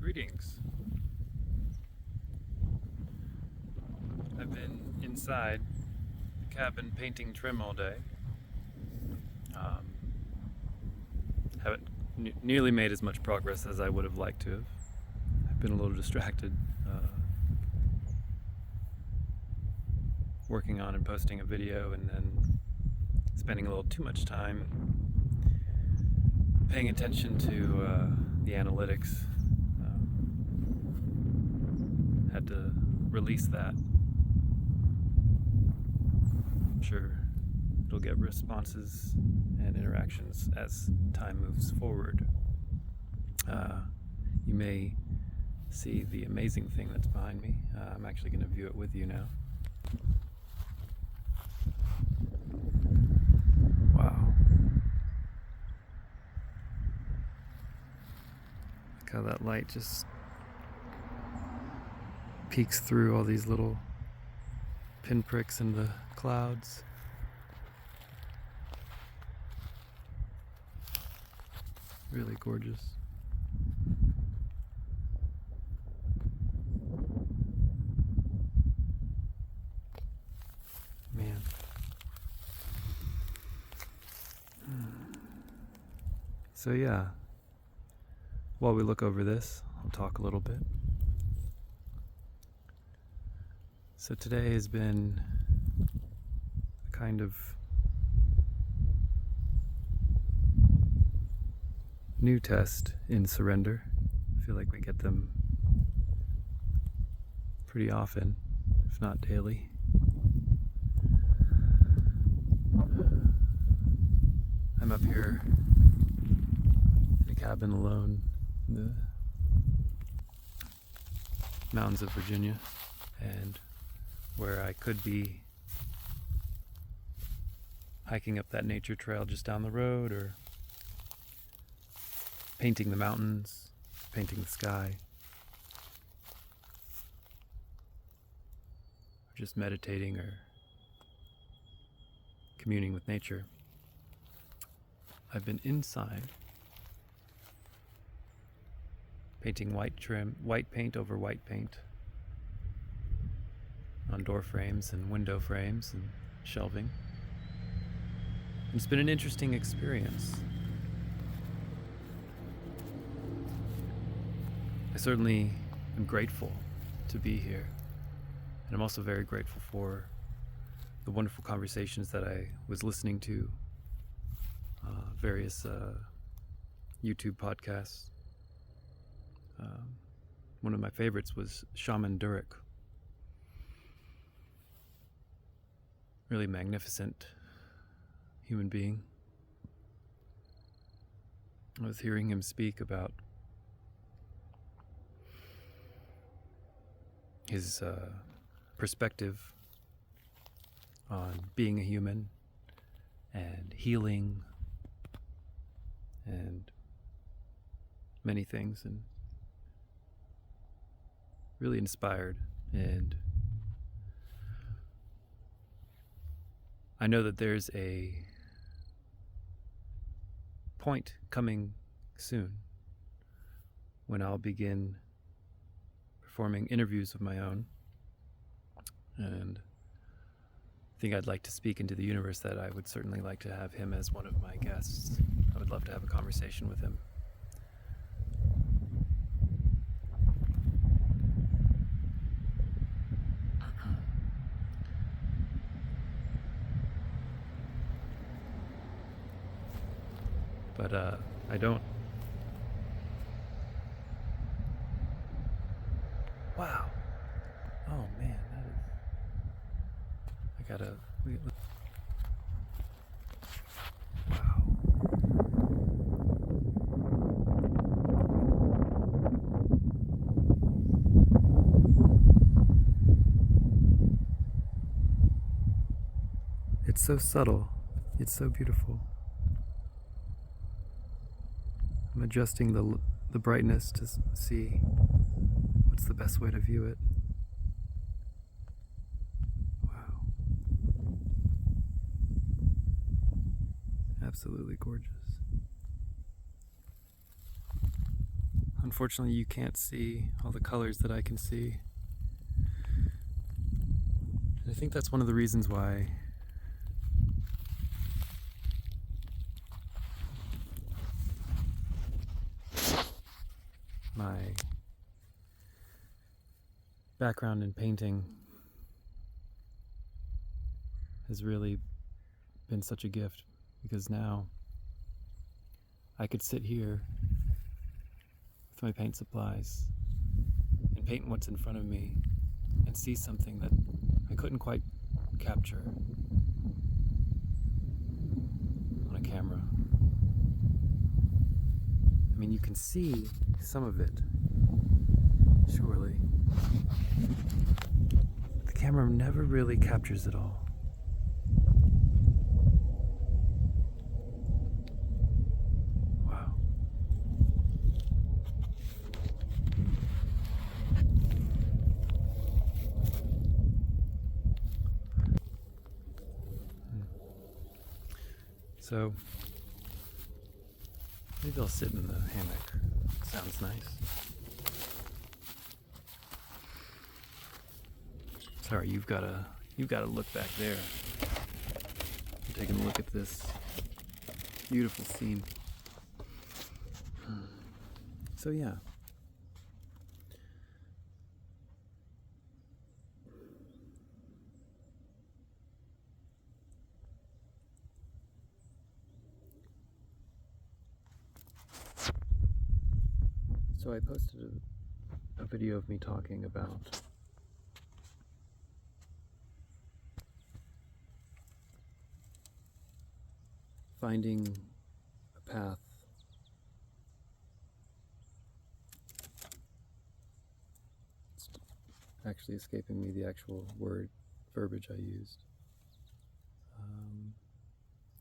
Greetings. I've been inside the cabin painting trim all day. Haven't nearly made as much progress as I would have liked to have. I've been a little distracted working on and posting a video, and then spending a little too much time paying attention to the analytics. Had to release that. I'm sure it'll get responses and interactions as time moves forward. You may see the amazing thing that's behind me. I'm actually going to view it with you now. Wow. Look how that light just peeks through all these little pinpricks in the clouds. Really gorgeous. Man. So yeah, while we look over this, I'll talk a little bit. So today has been a kind of new test in surrender. I feel like we get them pretty often, if not daily. I'm up here in a cabin alone in the mountains of Virginia, and where I could be hiking up that nature trail just down the road, or painting the mountains, painting the sky, or just meditating or communing with nature. I've been inside painting white paint over white paint on door frames and window frames and shelving. It's been an interesting experience. I certainly am grateful to be here, and I'm also very grateful for the wonderful conversations that I was listening to, various YouTube podcasts. One of my favorites was Shaman Durek. Really magnificent human being. I was hearing him speak about his perspective on being a human and healing and many things, and really inspired. And I know that there's a point coming soon when I'll begin performing interviews of my own, and I think I'd like to speak into the universe that I would certainly like to have him as one of my guests. I would love to have a conversation with him. But I don't. Wow. Oh man, that is. I gotta. Wow. It's so subtle. It's so beautiful. I'm adjusting the brightness to see what's the best way to view it. Wow. Absolutely gorgeous. unfortunately you can't see all the colors that I can see. And I think that's one of the reasons why my background in painting has really been such a gift, because now I could sit here with my paint supplies and paint what's in front of me and see something that I couldn't quite capture on a camera. I mean, you can see some of it, surely. The camera never really captures it all. Wow. So, maybe I'll sit in the hammock. Sounds nice. Sorry, you've got to look back there. I'm taking a look at this beautiful scene. So yeah. So I posted a video of me talking about finding a path it's actually escaping me the actual verbiage I used.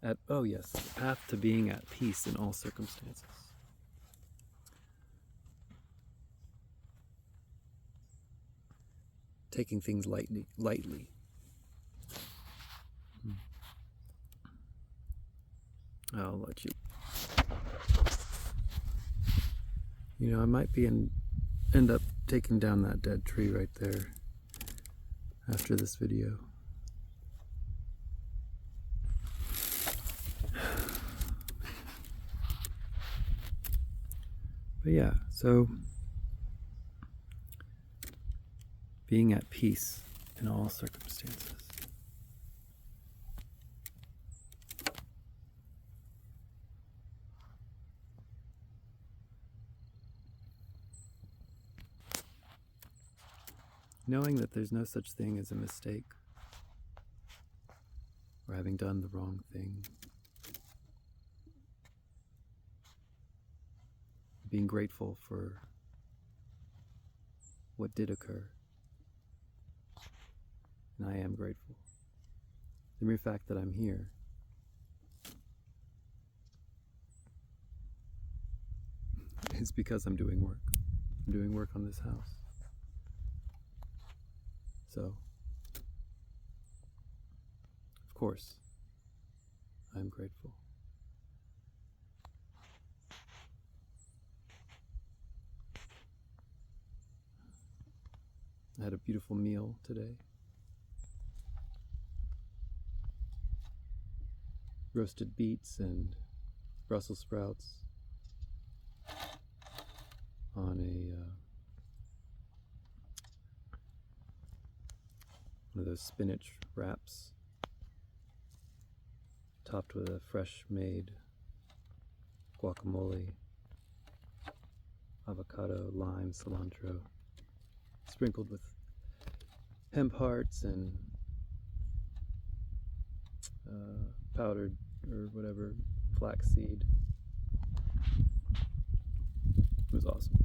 The path to being at peace in all circumstances. Taking things lightly. I'll let you. You know, I might end up taking down that dead tree right there after this video. But yeah, so being at peace in all circumstances. Knowing that there's no such thing as a mistake or having done the wrong thing. Being grateful for what did occur. And I am grateful. The mere fact that I'm here is because I'm doing work. I'm doing work on this house. So, of course, I'm grateful. I had a beautiful meal today. Roasted beets and Brussels sprouts on one of those spinach wraps, topped with a fresh made guacamole, avocado, lime, cilantro, sprinkled with hemp hearts and powdered or whatever flaxseed. It was awesome.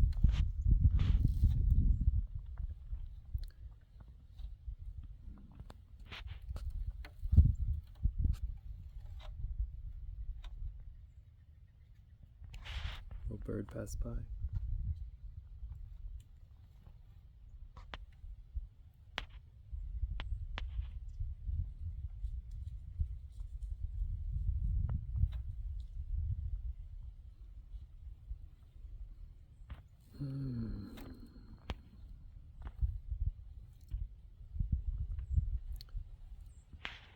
Little bird passed by.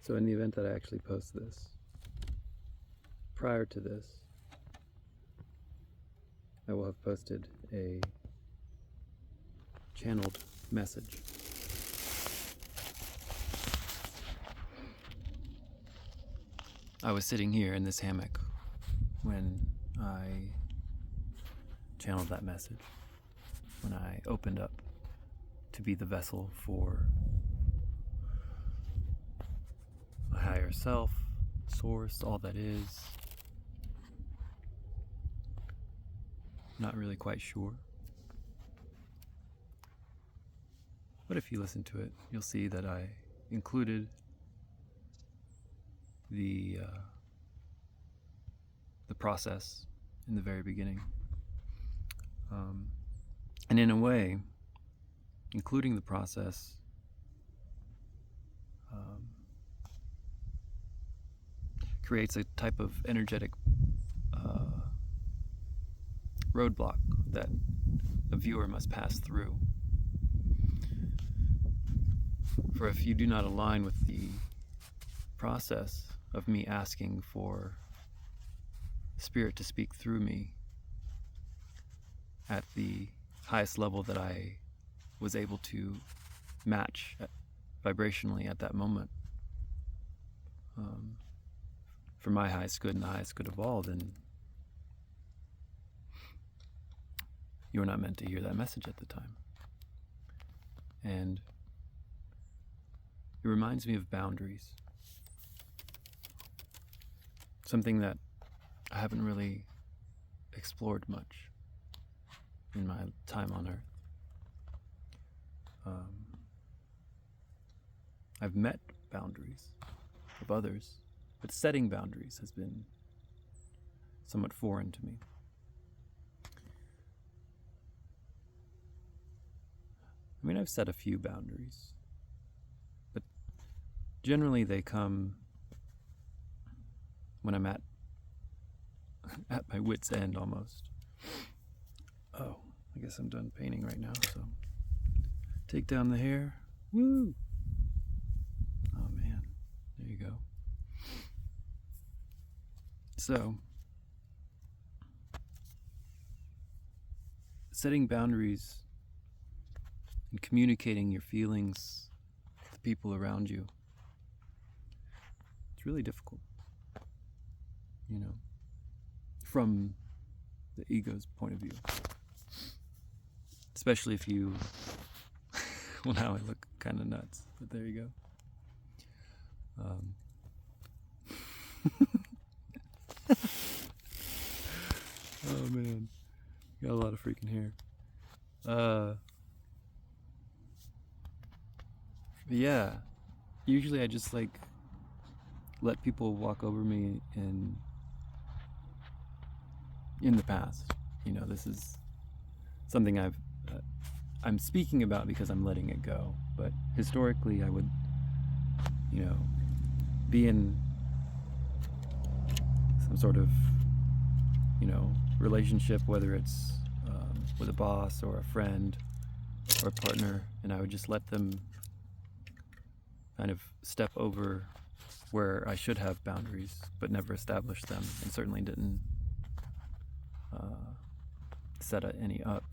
So in the event that I actually post this, prior to this, I will have posted a channeled message. I was sitting here in this hammock when I channeled that message, when I opened up to be the vessel for a higher self, source, all that is. Not really quite sure. But if you listen to it, you'll see that I included the process in the very beginning. And in a way, including the process creates a type of energetic roadblock that a viewer must pass through. For if you do not align with the process of me asking for Spirit to speak through me at the highest level that I was able to match vibrationally at that moment, for my highest good and the highest good of all, then you're not meant to hear that message at the time. And it reminds me of boundaries. Something that I haven't really explored much in my time on Earth. I've met boundaries of others, but setting boundaries has been somewhat foreign to me. I mean, I've set a few boundaries, but generally they come when I'm at my wit's end almost. Oh, I guess I'm done painting right now, so take down the hair. Woo! Oh man, there you go. So, setting boundaries and communicating your feelings to people around you, it's really difficult, you know, from the ego's point of view. Especially if you, well, now I look kind of nuts, but there you go. Oh man, got a lot of freaking hair. But yeah, usually I just like let people walk over me in the past. You know, this is something I'm speaking about because I'm letting it go. But historically, I would, you know, be in some sort of, you know, relationship, whether it's with a boss or a friend or a partner, and I would just let them kind of step over where I should have boundaries, but never establish them, and certainly didn't set any up.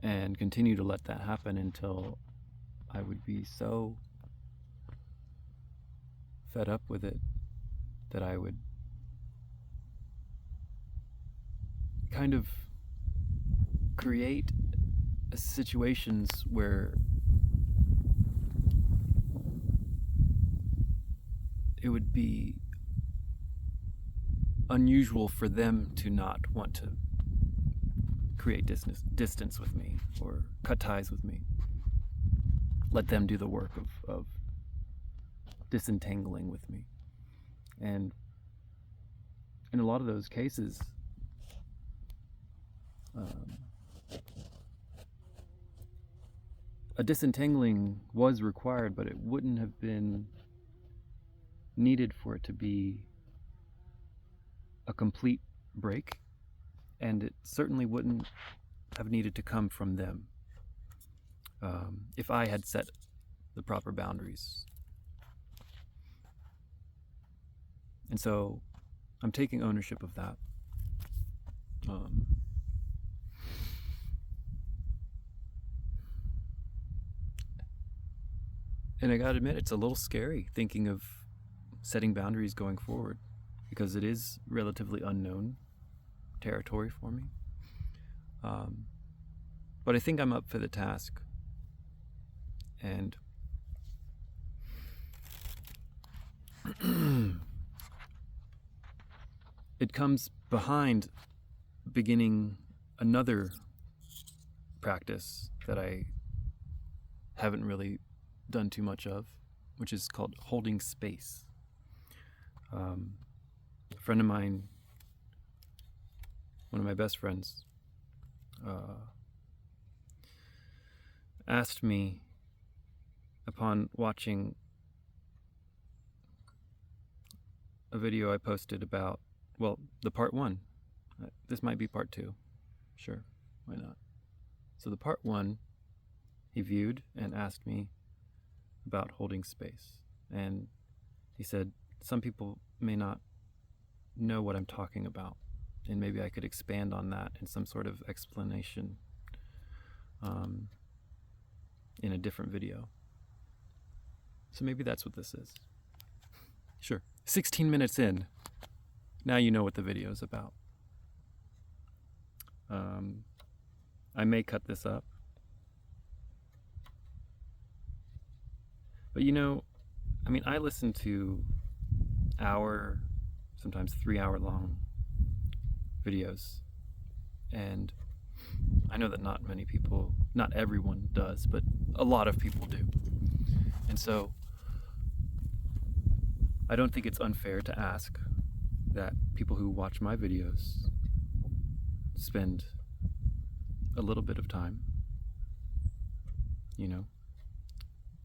And continue to let that happen until I would be so fed up with it that I would kind of create situations where it would be unusual for them to not want to create distance with me or cut ties with me. Let them do the work of disentangling with me. And in a lot of those cases, a disentangling was required, but it wouldn't have been needed for it to be a complete break, and it certainly wouldn't have needed to come from them. If I had set the proper boundaries. And so I'm taking ownership of that. And I gotta admit, it's a little scary thinking of setting boundaries going forward, because it is relatively unknown territory for me. But I think I'm up for the task. And it comes behind beginning another practice that I haven't really done too much of, which is called holding space. A friend of mine, one of my best friends, asked me, upon watching a video I posted about, well, the part 1. This might be part 2. Sure, why not? So the part 1 he viewed and asked me about holding space. And he said, some people may not know what I'm talking about, and maybe I could expand on that in some sort of explanation in a different video. So maybe that's what this is. Sure. 16 minutes in, now you know what the video is about. I may cut this up. But I listen to hour, sometimes 3-hour long videos. And I know that not many people, not everyone does, but a lot of people do. And so I don't think it's unfair to ask that people who watch my videos spend a little bit of time.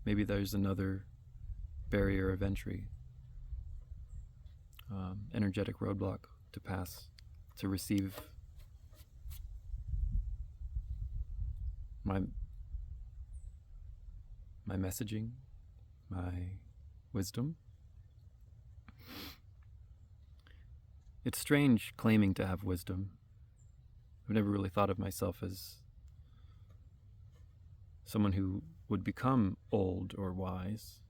Maybe there's another barrier of entry, energetic roadblock to pass, to receive my messaging, my wisdom. It's strange claiming to have wisdom. I've never really thought of myself as someone who would become old or wise.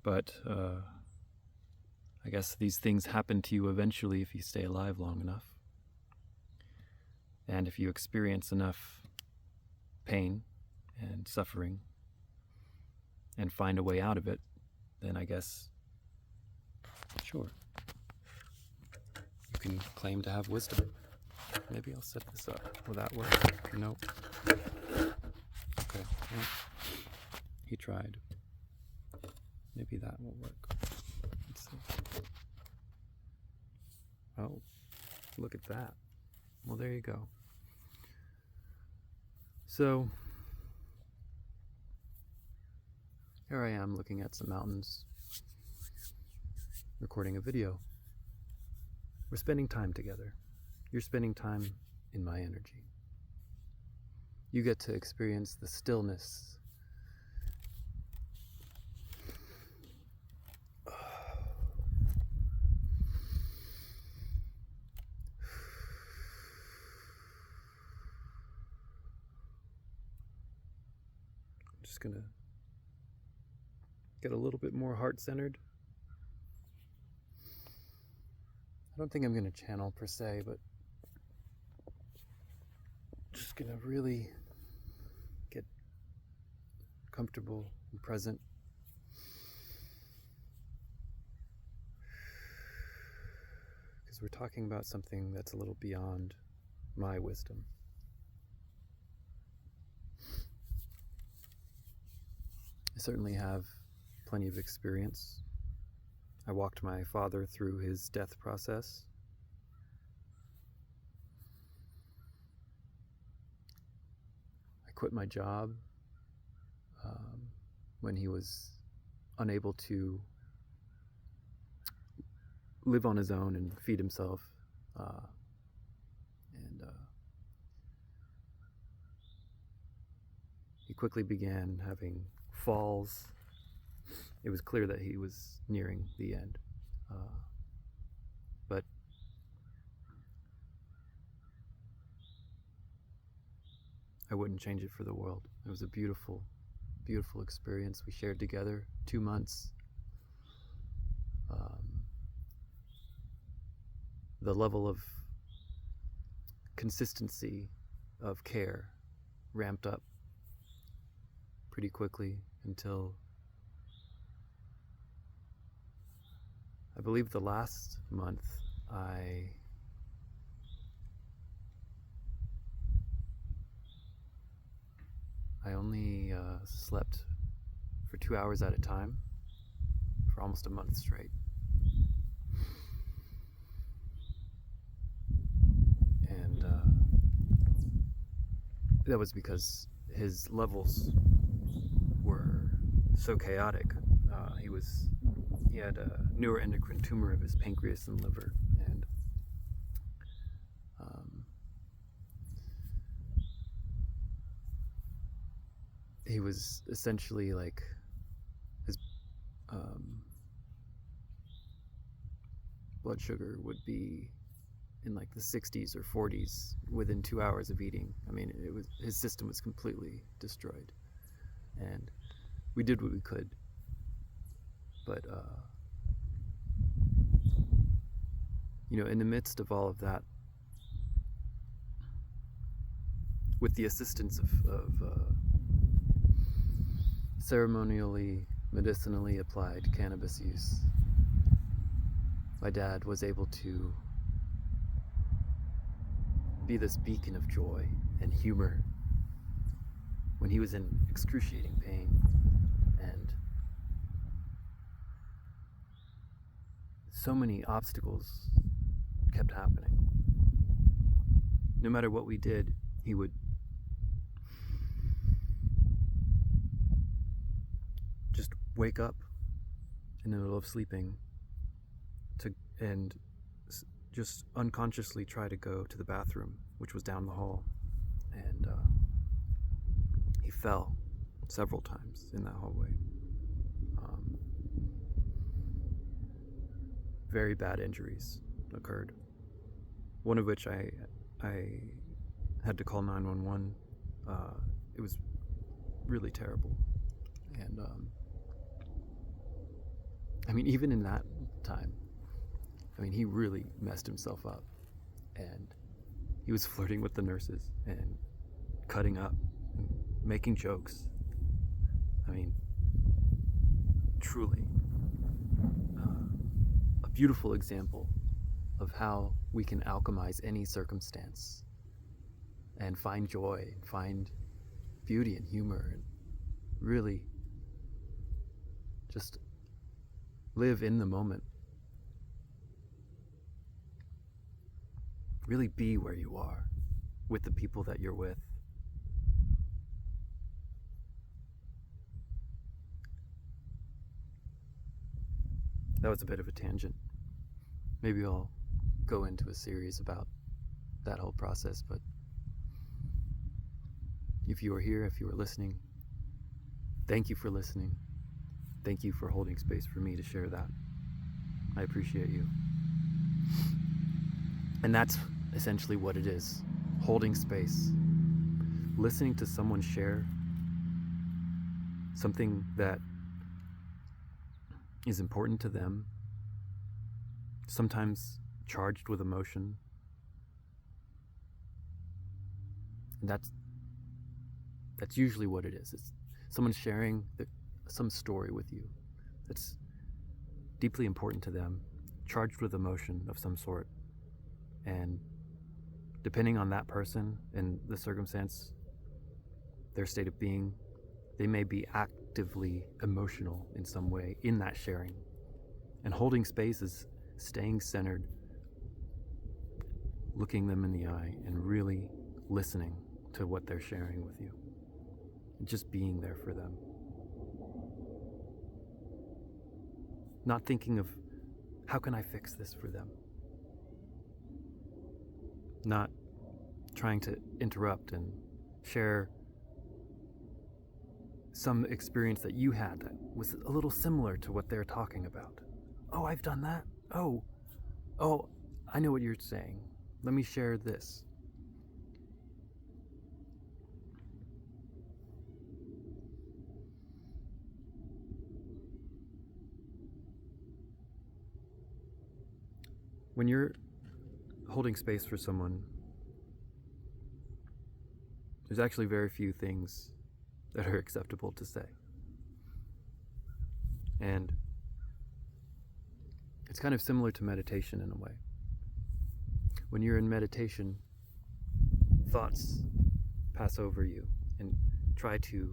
But I guess these things happen to you eventually if you stay alive long enough. And if you experience enough pain and suffering and find a way out of it, then I guess, sure, you can claim to have wisdom. Maybe I'll set this up. Will that work? Nope. Okay. Well, he tried. Maybe that will work. Let's see. Oh, look at that. Well, there you go. So, here I am looking at some mountains, recording a video. We're spending time together. You're spending time in my energy. You get to experience the stillness. I'm just gonna get a little bit more heart-centered. I don't think I'm gonna channel per se, but just gonna really get comfortable and present. Because we're talking about something that's a little beyond my wisdom. I certainly have plenty of experience. I walked my father through his death process. I quit my job when he was unable to live on his own and feed himself. And quickly began having falls. It was clear that he was nearing the end. But I wouldn't change it for the world. It was a beautiful, beautiful experience we shared together, 2 months. The level of consistency of care ramped up pretty quickly until I believe the last month I only slept for 2 hours at a time for almost a month straight. And that was because his levels were so chaotic. He had a neuroendocrine tumor of his pancreas and liver, and he was essentially like his blood sugar would be in like the 60s or 40s within 2 hours of eating. I mean, his system was completely destroyed, and we did what we could, but in the midst of all of that, with the assistance of ceremonially, medicinally applied cannabis use, my dad was able to be this beacon of joy and humor when he was in excruciating pain, and so many obstacles kept happening. No matter what we did, he would just wake up in the middle of sleeping and just unconsciously try to go to the bathroom, which was down the hall, and he fell several times in that hallway. Very bad injuries occurred, one of which I had to call 911. It was really terrible, and I mean, even in that time, he really messed himself up, and he was flirting with the nurses and cutting up and making jokes. I mean, truly a beautiful example of how we can alchemize any circumstance and find joy and find beauty and humor and really just live in the moment. Really be where you are with the people that you're with. That was a bit of a tangent. Maybe I'll go into a series about that whole process, but if you are here, if you are listening, thank you for listening. Thank you for holding space for me to share that. I appreciate you. And that's essentially what it is. Holding space. Listening to someone share something that is important to them, sometimes charged with emotion. And that's usually what it is. It's someone sharing some story with you that's deeply important to them, charged with emotion of some sort. And depending on that person and the circumstance, their state of being, they may be actively emotional in some way in that sharing. And holding space is staying centered, looking them in the eye, and really listening to what they're sharing with you. And just being there for them. Not thinking of, how can I fix this for them? Not trying to interrupt and share some experience that you had that was a little similar to what they're talking about. Oh, I've done that. Oh, I know what you're saying. Let me share this. When you're holding space for someone, there's actually very few things that are acceptable to say. And it's kind of similar to meditation in a way. When you're in meditation, thoughts pass over you and try to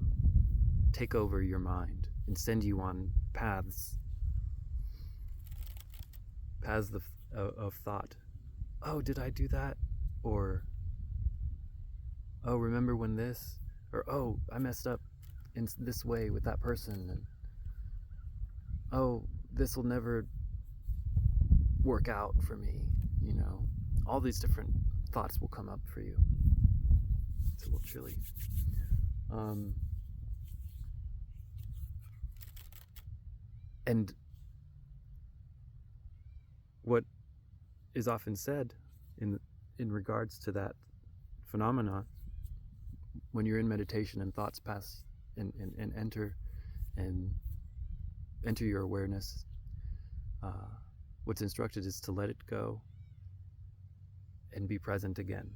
take over your mind and send you on paths of thought. Oh, did I do that? Or, oh, remember when this? Or, oh, I messed up in this way with that person. And, oh, this will never work out for me. All these different thoughts will come up for you. It's a little chilly. And what is often said in regards to that phenomena, when you're in meditation and thoughts pass and enter your awareness, what's instructed is to let it go and be present again,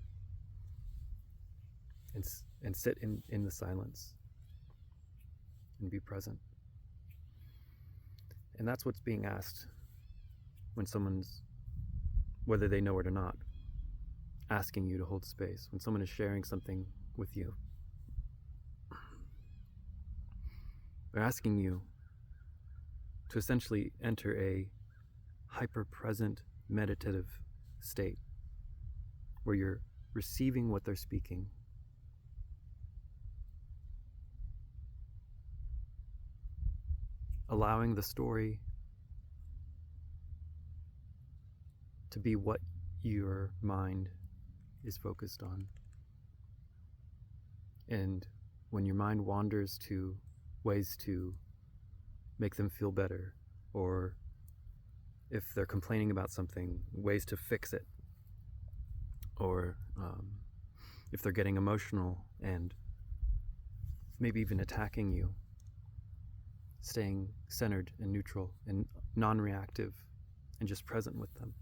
and sit in the silence and be present. And that's what's being asked when someone's, whether they know it or not, asking you to hold space, when someone is sharing something with you. They're asking you to essentially enter a hyper-present meditative state where you're receiving what they're speaking, allowing the story to be what your mind is focused on. And when your mind wanders to ways to make them feel better, or if they're complaining about something, ways to fix it, or if they're getting emotional and maybe even attacking you, staying centered and neutral and non-reactive and just present with them.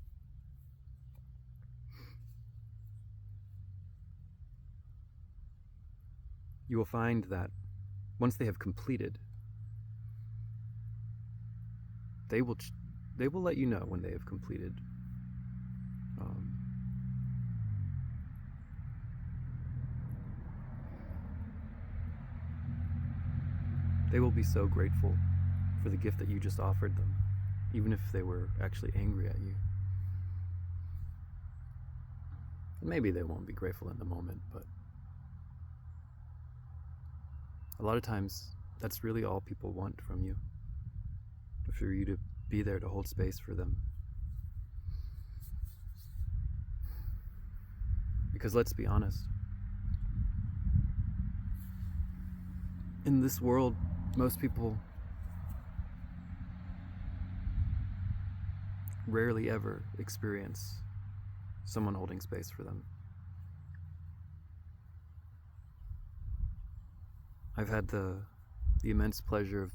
You will find that once they have completed, they will let you know when they have completed. They will be so grateful for the gift that you just offered them, even if they were actually angry at you. Maybe they won't be grateful in the moment, but a lot of times that's really all people want from you, for you to be there to hold space for them. Because let's be honest, in this world, most people rarely ever experience someone holding space for them. I've had the immense pleasure of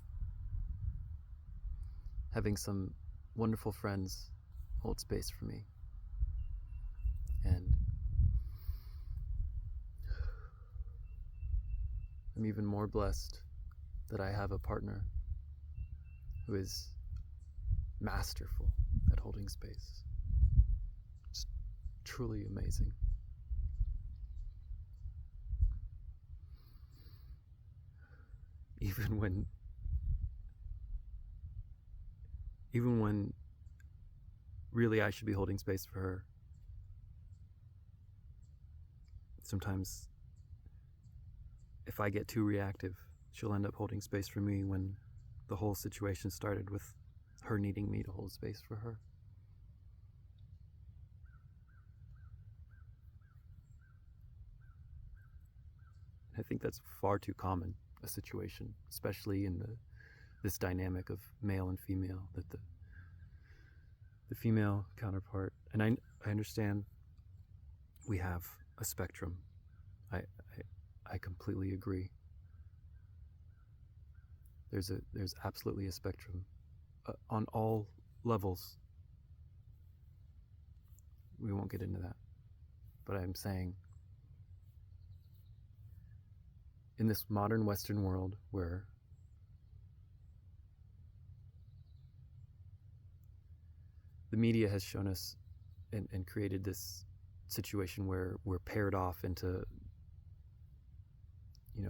having some wonderful friends hold space for me. And I'm even more blessed that I have a partner who is masterful at holding space. It's truly amazing. Even when really I should be holding space for her, sometimes if I get too reactive, she'll end up holding space for me, when the whole situation started with her needing me to hold space for her. I think that's far too common. a situation, especially in this dynamic of male and female, that the female counterpart, and I understand we have a spectrum. I completely agree. There's absolutely a spectrum on all levels. We won't get into that, but I'm saying in this modern Western world where the media has shown us and created this situation where we're paired off into,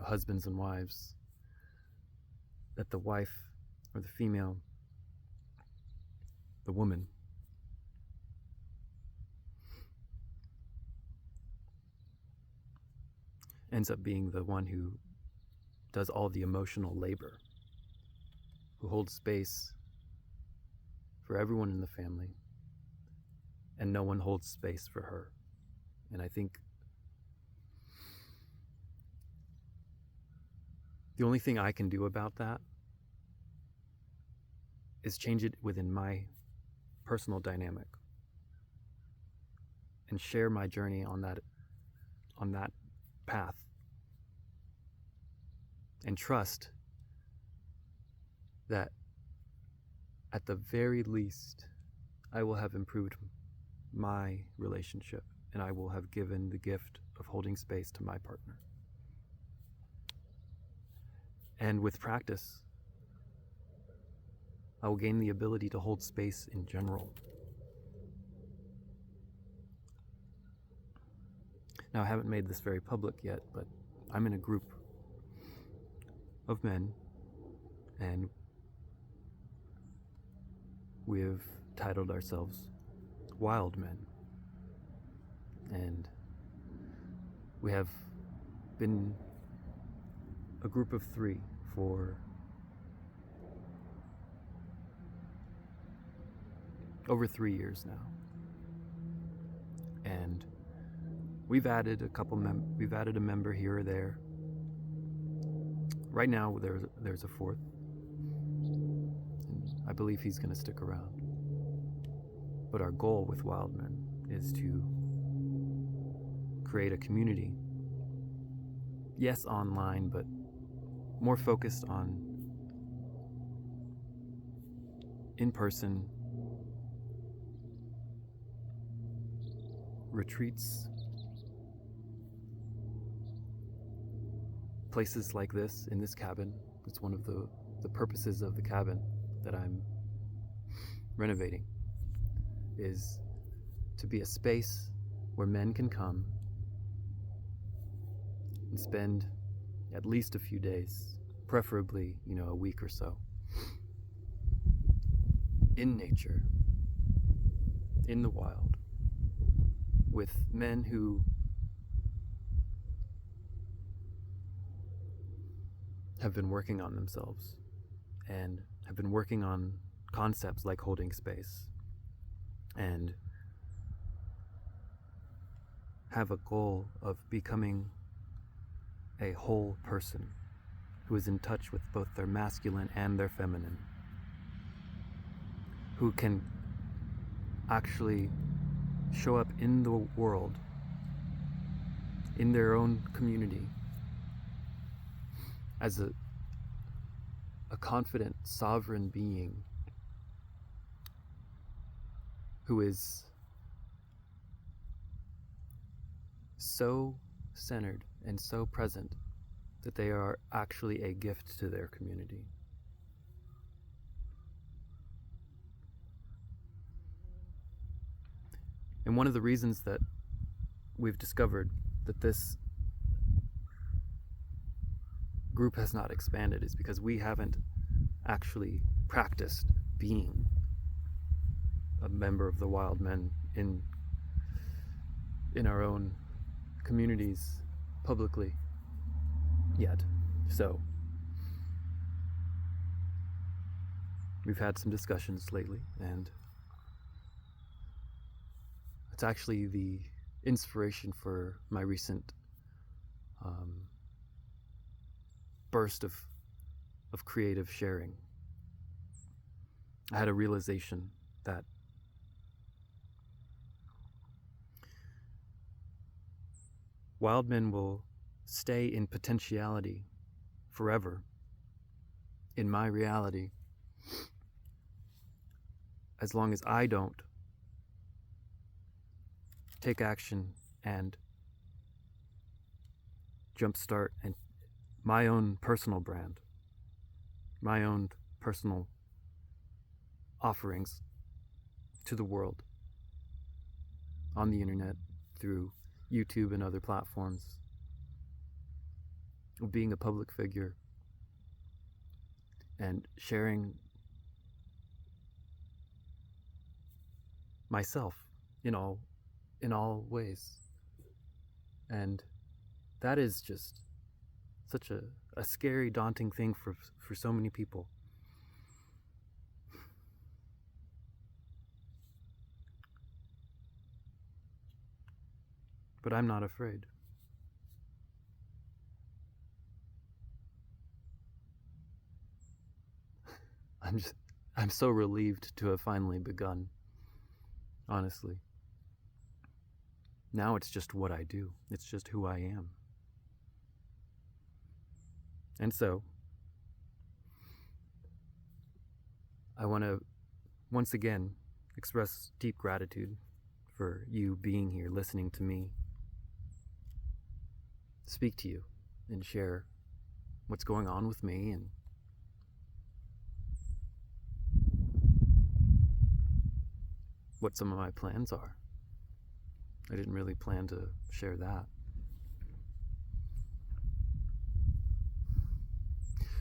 husbands and wives, that the wife or the female, the woman, ends up being the one who does all the emotional labor, who holds space for everyone in the family, and no one holds space for her. And I think the only thing I can do about that is change it within my personal dynamic and share my journey on that path, and trust that at the very least I will have improved my relationship, and I will have given the gift of holding space to my partner. And with practice, I will gain the ability to hold space in general. Now, I haven't made this very public yet, but I'm in a group of men, and we have titled ourselves Wild Men. And we have been a group of 3 for over 3 years now. And we've added a member here or there. Right now there's a 4th. And I believe he's going to stick around. But our goal with Wild Men is to create a community. Yes, online, but more focused on in-person retreats, places like this, in this cabin. It's one of the purposes of the cabin that I'm renovating, is to be a space where men can come and spend at least a few days, preferably, a week or so, in nature, in the wild, with men who have been working on themselves and have been working on concepts like holding space, and have a goal of becoming a whole person who is in touch with both their masculine and their feminine, who can actually show up in the world, in their own community, as a confident, sovereign being who is so centered and so present that they are actually a gift to their community. And one of the reasons that we've discovered that this group has not expanded is because we haven't actually practiced being a member of the Wild Men in our own communities publicly yet. So we've had some discussions lately, and it's actually the inspiration for my recent burst of creative sharing. I had a realization that wild men will stay in potentiality forever, in my reality, as long as I don't take action and jumpstart and my own personal brand, my own personal offerings to the world on the internet, through YouTube and other platforms, of being a public figure and sharing myself in all ways. And that is just such a scary, daunting thing for so many people. But I'm not afraid. I'm so relieved to have finally begun, honestly. Now it's just what I do. It's just who I am. And so, I want to once again express deep gratitude for you being here, listening to me speak to you and share what's going on with me and what some of my plans are. I didn't really plan to share that.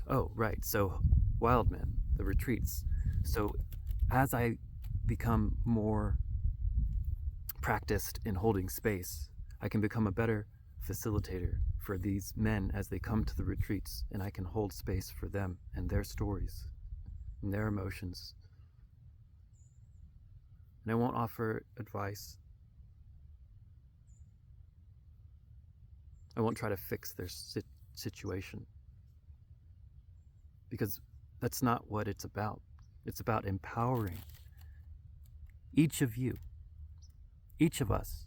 Oh, right. So, Wild Men, the retreats. So, as I become more practiced in holding space, I can become a better facilitator for these men as they come to the retreats, and I can hold space for them and their stories and their emotions. And I won't offer advice. I won't try to fix their situation, because that's not what it's about. It's about empowering each of you. Each of us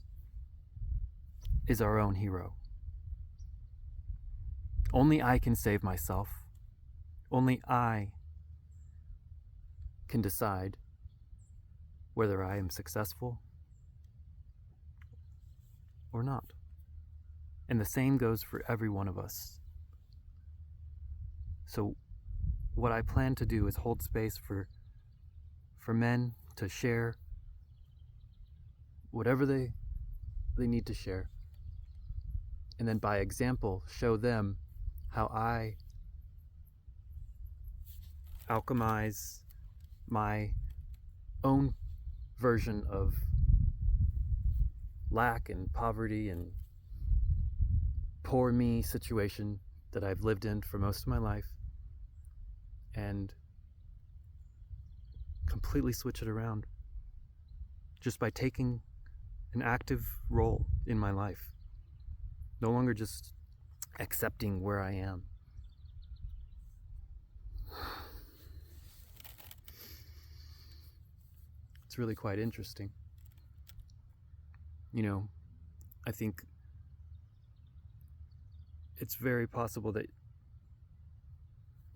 is our own hero. Only I can save myself. Only I can decide whether I am successful or not. And the same goes for every one of us. So what I plan to do is hold space for men to share whatever they need to share. And then by example, show them how I alchemize my own version of lack and poverty and poor me situation that I've lived in for most of my life, and completely switch it around just by taking an active role in my life. No longer just accepting where I am. It's really quite interesting. You know, I think it's very possible that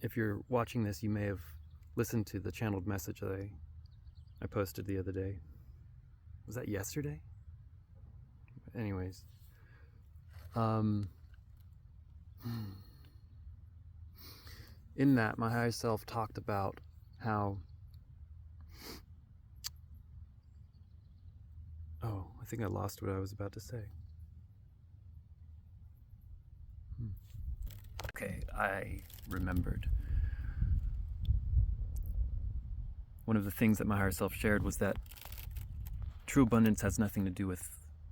if you're watching this, you may have listened to the channeled message that I posted the other day. Was that yesterday? Anyways. In that, my higher self talked about how... Oh, I think I lost what I was about to say. Okay, I remembered. One of the things that my higher self shared was that true abundance has nothing to do with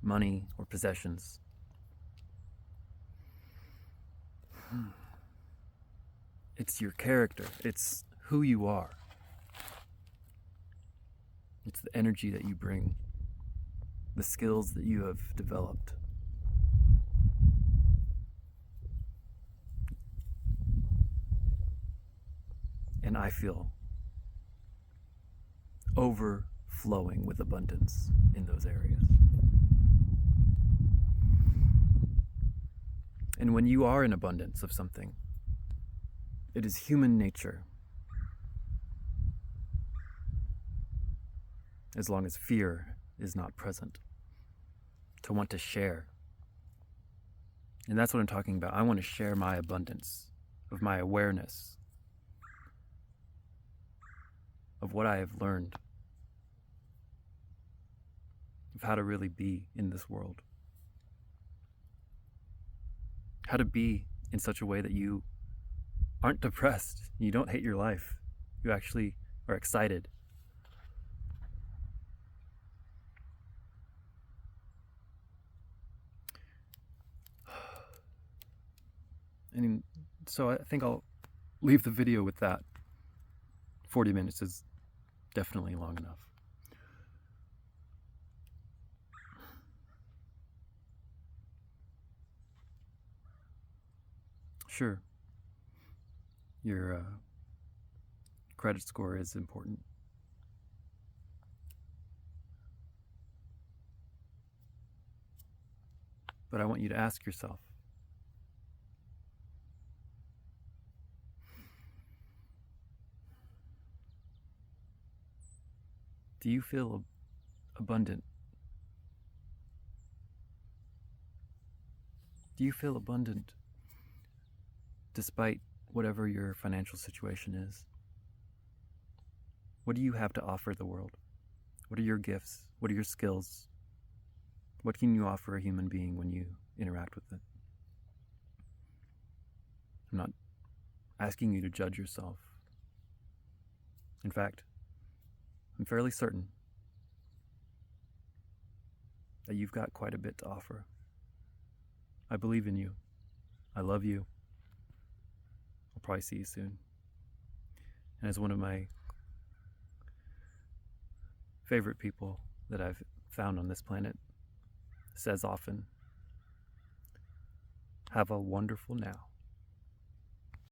money or possessions. It's your character. It's who you are. It's the energy that you bring, the skills that you have developed. and I feel overflowing with abundance in those areas. And when you are in abundance of something, it is human nature, as long as fear is not present, to want to share. And that's what I'm talking about. I want to share my abundance of my awareness of what I have learned, of how to really be in this world. How to be in such a way that you aren't depressed, you don't hate your life, you actually are excited. And so I think I'll leave the video with that. 40 minutes is definitely long enough. Sure, your credit score is important. But I want you to ask yourself, do you feel abundant? Do you feel abundant despite whatever your financial situation is? What do you have to offer the world? What are your gifts? What are your skills? What can you offer a human being when you interact with it? I'm not asking you to judge yourself. In fact, I'm fairly certain that you've got quite a bit to offer. I believe in you. I love you. I'll probably see you soon. And as one of my favorite people that I've found on this planet says often, have a wonderful now.